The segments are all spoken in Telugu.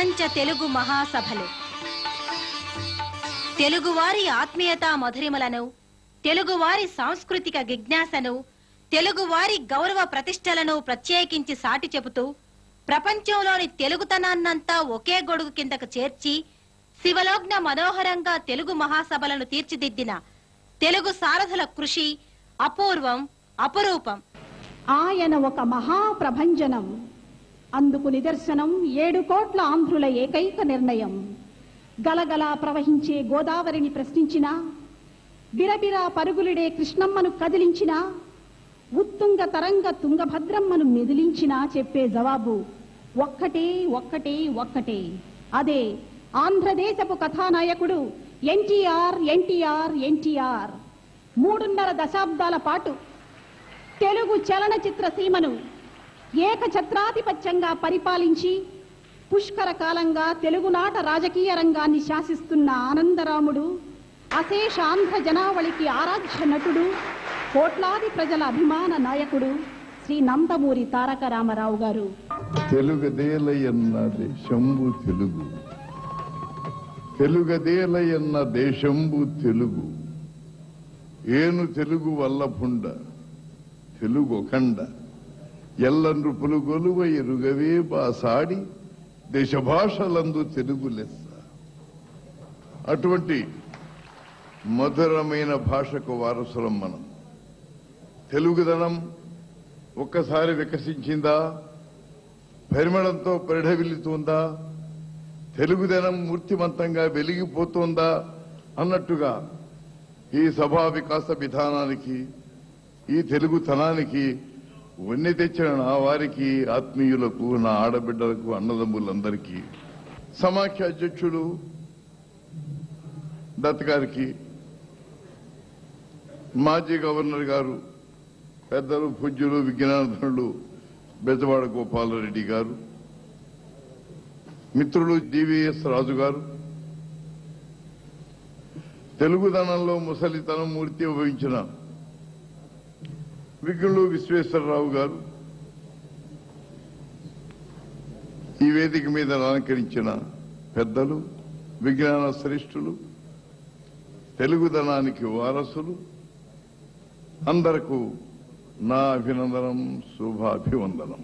ప్రపంచ తెలుగు మహాసభలు తెలుగువారి ఆత్మీయతా మధురిమలను, తెలుగువారి సాంస్కృతిక జిజ్ఞాసను, తెలుగువారి గౌరవ ప్రతిష్టలను ప్రత్యేకించి సాటి చెబుతూ ప్రపంచంలోని తెలుగుతనాన్నంతా ఒకే గొడుగు కిందకు చేర్చి శివలోగ్న మనోహరంగా తెలుగు మహాసభలను తీర్చిదిద్దిన తెలుగు సారథుల కృషి అపూర్వం, అపురూపం. ఆయన ఒక మహాప్రభంజనం. అందుకు నిదర్శనం 7 కోట్ల ఆంధ్రుల ఏకైక నిర్ణయం. గలగలా ప్రవహించే గోదావరిని ప్రశ్నించినా, బిరబిరా పరుగులిడే కృష్ణమ్మను కదిలించినా, ఉత్తుంగ తరంగ తుంగభద్రమ్మను మెదిలించినా చెప్పే జవాబు ఒక్కటే ఒక్కటే ఒక్కటే. అదే ఆంధ్రదేశపు కథానాయకుడు ఎన్టీఆర్, ఎన్టీఆర్, ఎన్టీఆర్. 3.5 దశాబ్దాల పాటు తెలుగు చలనచిత్ర సీమను ఏకఛత్రాధిపత్యంగా పరిపాలించి పుష్కర కాలంగా తెలుగునాట రాజకీయ రంగాన్ని శాసిస్తున్న ఆనందరాముడు, అశేష ఆంధ్ర జనావళికి ఆరాధ్య నటుడు, కోట్లాది ప్రజల అభిమాన నాయకుడు శ్రీ నందమూరి తారక రామారావు గారు. తెలుగదేలయన్న దేశంబు తెలుగు, తెలుగదేలయన్న దేశంబు తెలుగు, ఏను తెలుగు వల్లభుండ తెలుగొకండ, ఎల్ల నృపులు గొలువ ఎరుగవే బాసాడి దేశ భాషలందు తెలుగు లెస్స. అటువంటి మధురమైన భాషకు వారసులం మనం. తెలుగుదనం ఒక్కసారి వికసించిందా, పరిమళంతో పరిఢవిల్లుతుందా, తెలుగుదనం మూర్తిమంతంగా వెలిగిపోతుందా అన్నట్టుగా ఈ సభా వికాస విధానానికి, ఈ తెలుగుతనానికి వన్నె తెచ్చిన నా వారికి, ఆత్మీయులకు, నా ఆడబిడ్డలకు, అన్నదమ్ములందరికీ, సమాఖ్య అధ్యక్షుడు దత్ గారికి, మాజీ గవర్నర్ గారు, పెద్దలు పూజ్యులు విజ్ఞానధనులు బెజవాడ గోపాలరెడ్డి గారు, మిత్రులు జీవీఎస్ రాజు గారు, తెలుగుదనంలో ముసలితనం మూర్తి వహించిన విజ్ఞులు విశ్వేశ్వరరావు గారు, ఈ వేదిక మీద అలంకరించిన పెద్దలు, విజ్ఞాన శ్రేష్ఠులు, తెలుగుదనానికి వారసులు అందరకు నా అభినందనం, శుభాభివందనం.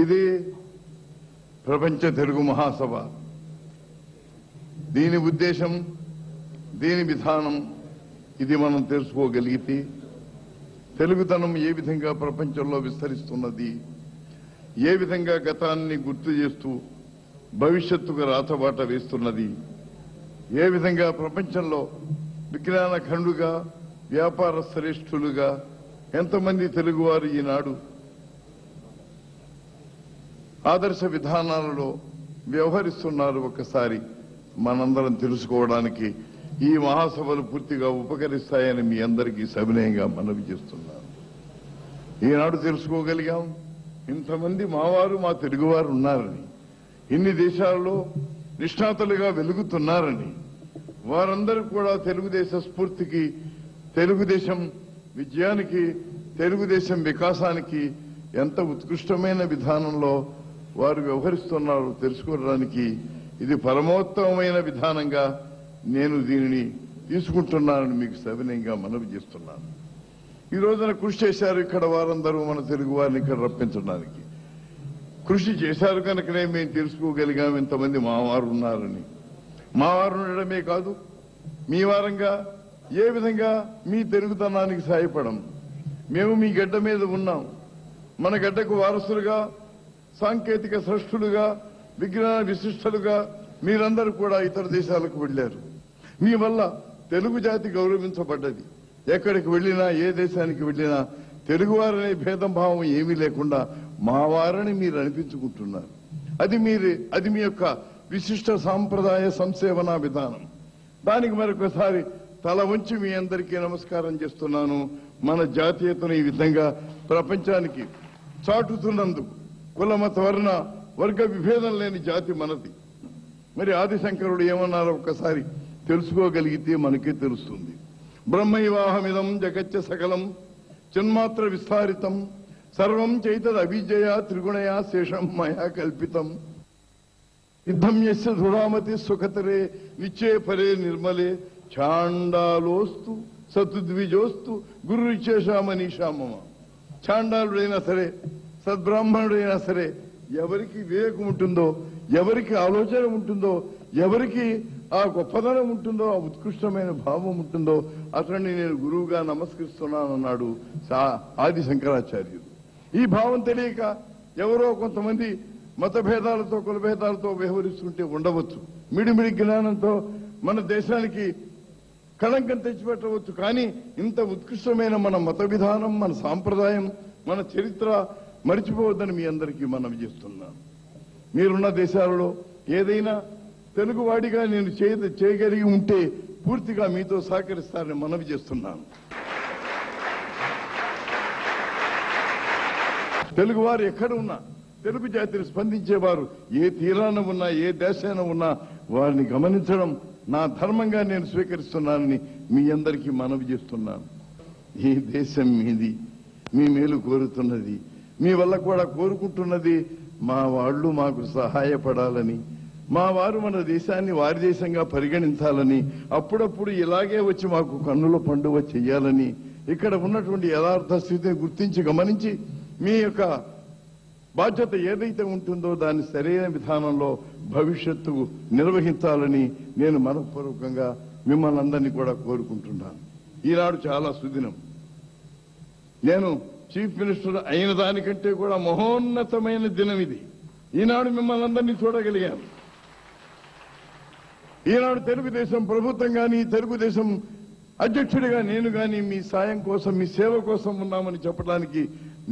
ఇది ప్రపంచ తెలుగు మహాసభ. దీని ఉద్దేశం, దీని విధానం ఇది మనం తెలుసుకోగలిగితే తెలుగుతనం ఏ విధంగా ప్రపంచంలో విస్తరిస్తున్నది, ఏ విధంగా గతాన్ని గుర్తు చేస్తూ భవిష్యత్తుకు రాతబాట వేస్తున్నది, ఏ విధంగా ప్రపంచంలో విజ్ఞాన ఖండుగా, వ్యాపార శ్రేష్ఠులుగా ఎంతమంది తెలుగువారు ఈనాడు ఆదర్శ విధానాలలో వ్యవహరిస్తున్నారు ఒక్కసారి మనందరం తెలుసుకోవడానికి ఈ మహాసభలు పూర్తిగా ఉపకరిస్తాయని మీ అందరికీ సవినయంగా మనవి చేస్తున్నాను. ఈనాడు తెలుసుకోగలిగాం, ఇంతమంది మావారు, మా తెలుగువారు ఉన్నారని, ఇన్ని దేశాలలో నిష్ణాతులుగా వెలుగుతున్నారని, వారందరూ కూడా తెలుగుదేశ స్ఫూర్తికి, తెలుగుదేశం విజయానికి, తెలుగుదేశం వికాసానికి ఎంత ఉత్కృష్టమైన విధానంలో వారు వ్యవహరిస్తున్నారో తెలుసుకోవడానికి ఇది పరమోత్తమైన విధానంగా నేను దీనిని తీసుకుంటున్నానని మీకు సవినయంగా మనవి చేస్తున్నాను. ఈ రోజున కృషి చేశారు ఇక్కడ వారందరూ, మన తెలుగు వారిని ఇక్కడ రప్పించడానికి కృషి చేశారు కనుకనే మేము తెలుసుకోగలిగాం ఇంతమంది మావారు ఉన్నారని. మావారు ఉండడమే కాదు, మీ వారంగా ఏ విధంగా మీ తెలుగుతనానికి సహాయపడం. మేము మీ గడ్డ మీద ఉన్నాం, మన గడ్డకు వారసులుగా, సాంకేతిక సృష్టులుగా, విజ్ఞాన విశిష్టలుగా మీరందరూ కూడా ఇతర దేశాలకు వెళ్లారు. మీ వల్ల తెలుగు జాతి గౌరవించబడ్డది. ఎక్కడికి వెళ్లినా, ఏ దేశానికి వెళ్లినా తెలుగువారనే భేదం భావం ఏమీ లేకుండా మా వారిని మీరు అనిపించుకుంటున్నారు. అది మీ యొక్క విశిష్ట సాంప్రదాయ సంసేవన విధానం. దానికి మరొకసారి తల వంచి మీ అందరికీ నమస్కారం చేస్తున్నాను. మన జాతీయతను ఈ విధంగా ప్రపంచానికి చాటుతున్నందుకు, కులమత వర్ణ వర్గ విభేదం లేని జాతి మనది. మరి ఆదిశంకరుడు ఏమన్నారో ఒక్కసారి తెలుసుకోగలిగితే మనకే తెలుస్తుంది. బ్రహ్మైవాహమిదం జగచ్చ సకలం చిన్మాత్ర విస్తారితం సర్వం చైతద్ అవిజయ త్రిగుణయా శేషం మయా కల్పితం యుద్ధం యస్య ధృఢామతి సుఖతరే నిచ్చే పరే నిర్మలే ఛాండాలోస్తు సతుద్విజోస్తు గురు విశేషామనీషామమ. ఛాండాలుడైనా సరే సద్బ్రాహ్మణుడైనా సరే ఎవరికి వివేకం ఉంటుందో, ఎవరికి ఆలోచన ఉంటుందో, ఎవరికి ఆ గొప్పదనం ఉంటుందో, ఆ ఉత్కృష్టమైన భావం ఉంటుందో అతన్ని నేను గురువుగా నమస్కరిస్తున్నానన్నాడు ఆది శంకరాచార్యుడు. ఈ భావం తెలియక ఎవరో కొంతమంది మతభేదాలతో కులభేదాలతో వ్యవహరిస్తుంటే ఉండవచ్చు. మిడిమిడి జ్ఞానంతో మన దేశానికి కళంకం తెచ్చిపెట్టవచ్చు. కానీ ఇంత ఉత్కృష్టమైన మన మత విధానం, మన సాంప్రదాయం, మన చరిత్ర మరిచిపోవద్దని మీ అందరికీ మనవి చేస్తున్నాను. మీరున్న దేశాలలో ఏదైనా తెలుగువాడిగా నేను చేయగలిగి ఉంటే పూర్తిగా మీతో సహకరిస్తారని మనవి చేస్తున్నాను. తెలుగువారు ఎక్కడ ఉన్నా, తెలుగు జాతిని స్పందించేవారు ఏ తీరాన ఉన్నా, ఏ దేశాన ఉన్నా వారిని గమనించడం నా ధర్మంగా నేను స్వీకరిస్తున్నానని మీ అందరికీ మనవి చేస్తున్నాను. ఈ దేశం మీది, మీ మేలు కోరుతున్నది, మీ వల్ల కూడా కోరుకుంటున్నది మా వాళ్ళు మాకు సహాయపడాలని, మా వారు మన దేశాన్ని వారి దేశంగా పరిగణించాలని, అప్పుడప్పుడు ఇలాగే వచ్చి మాకు కన్నుల పండుగ చెయ్యాలని, ఇక్కడ ఉన్నటువంటి యథార్థ స్థితిని గుర్తించి గమనించి మీ యొక్క బాధ్యత ఏదైతే ఉంటుందో దాన్ని సరైన విధానంలో భవిష్యత్తు నిర్వహించాలని నేను మనఃపూర్వకంగా మిమ్మల్ని అందరినీ కూడా కోరుకుంటున్నాను. ఈనాడు చాలా సుదినం. నేను చీఫ్ మినిస్టర్ అయిన దానికంటే కూడా మహోన్నతమైన దినం ఇది. ఈనాడు మిమ్మల్ని అందరినీ చూడగలిగాను. ఈనాడు తెలుగుదేశం ప్రభుత్వం కానీ, తెలుగుదేశం అధ్యక్షుడిగా నేను కానీ మీ సాయం కోసం, మీ సేవ కోసం ఉన్నామని చెప్పడానికి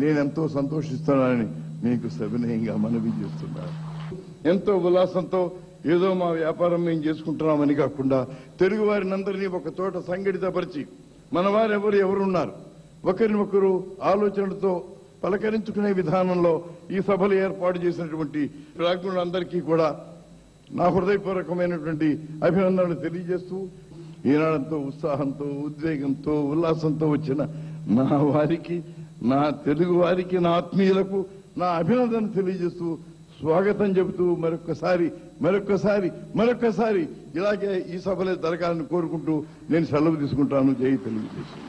నేనెంతో సంతోషిస్తున్నానని మీకు సవినయంగా మనవి చేస్తున్నాను. ఎంతో ఉల్లాసంతో ఏదో మా వ్యాపారం మేము చేసుకుంటున్నామని కాకుండా తెలుగు వారిని అందరినీ ఒక చోట సంఘటితపరిచి మన వారు ఎవరున్నారు ఒకరినొకరు ఆలోచనలతో పలకరించుకునే విధానంలో ఈ సభలు ఏర్పాటు చేసినటువంటి రాజ్ఞులందరికీ కూడా నా హృదయపూర్వకమైనటువంటి అభినందనలు తెలియజేస్తూ ఈనాడంతో ఉత్సాహంతో, ఉద్వేగంతో, ఉల్లాసంతో వచ్చిన నా వారికి, నా తెలుగు వారికి, నా ఆత్మీయులకు నా అభినందన తెలియజేస్తూ స్వాగతం చెబుతూ మరొక్కసారి ఇలాగే ఈ సభలే జరగాలని కోరుకుంటూ నేను సెలవు తీసుకుంటాను. జై తెలుగుదేశం.